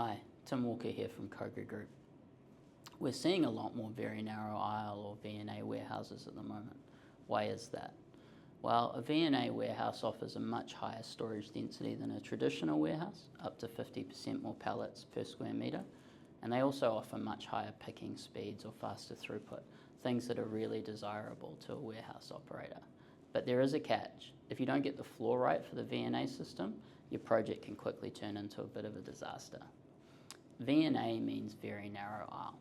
Hi, Tim Walker here from CoGri Group. We're seeing a lot more very narrow aisle or V&A warehouses at the moment. Why is that? Well, a V&A warehouse offers a much higher storage density than a traditional warehouse, up to 50% more pallets per square metre, and they also offer much higher picking speeds or faster throughput, things that are really desirable to a warehouse operator. But there is a catch. If you don't get the floor right for the V&A system, your project can quickly turn into a bit of a disaster. V&A means very narrow aisle.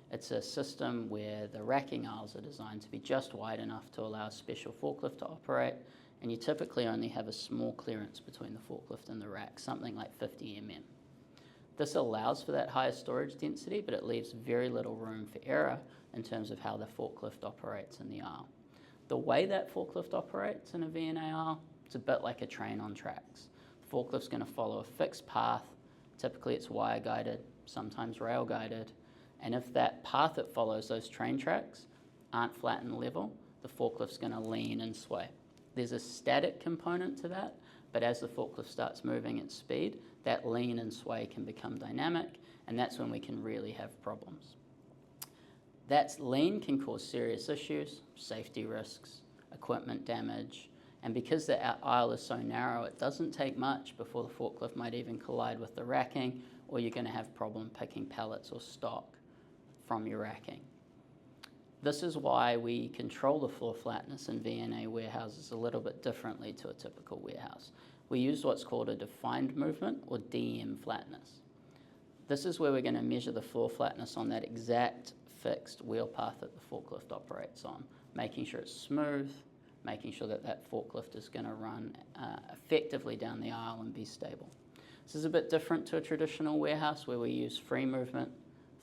It's a system where the racking aisles are designed to be just wide enough to allow a special forklift to operate, and you typically only have a small clearance between the forklift and the rack, something like 50 mm. This allows for that higher storage density, but it leaves very little room for error in terms of how the forklift operates in the aisle. The way that forklift operates in a V&A aisle, it's a bit like a train on tracks. The forklift's going to follow a fixed path. Typically it's wire guided, sometimes rail guided, and if that path it follows, those train tracks, aren't flat and level, the forklift's going to lean and sway. There's a static component to that, but as the forklift starts moving at speed, that lean and sway can become dynamic, and that's when we can really have problems. That lean can cause serious issues, safety risks, equipment damage, and because the aisle is so narrow, it doesn't take much before the forklift might even collide with the racking, or you're going to have problem picking pallets or stock from your racking. This is why we control the floor flatness in V&A warehouses a little bit differently to a typical warehouse. We use what's called a defined movement, or DM flatness. This is where we're going to measure the floor flatness on that exact fixed wheel path that the forklift operates on, making sure it's smooth, making sure that that forklift is going to run effectively down the aisle and be stable. This is a bit different to a traditional warehouse where we use free movement,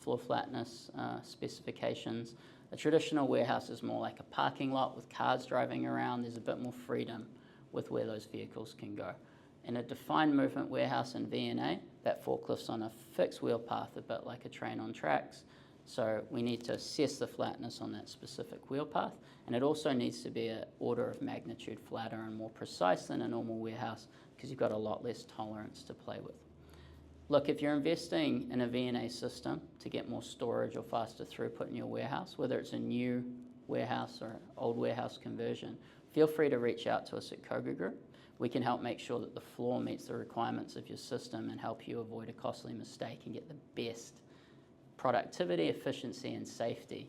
floor flatness specifications. A traditional warehouse is more like a parking lot with cars driving around. There's a bit more freedom with where those vehicles can go. In a defined movement warehouse in V&A, that forklift's on a fixed wheel path, a bit like a train on tracks. So we need to assess the flatness on that specific wheel path, and it also needs to be an order of magnitude flatter and more precise than a normal warehouse because you've got a lot less tolerance to play with. Look, if you're investing in a V&A system to get more storage or faster throughput in your warehouse, whether it's a new warehouse or an old warehouse conversion, feel free to reach out to us at CoGri Group. We can help make sure that the floor meets the requirements of your system and help you avoid a costly mistake and get the best productivity, efficiency, and safety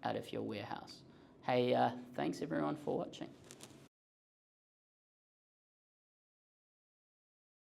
out of your warehouse. Hey, thanks everyone for watching.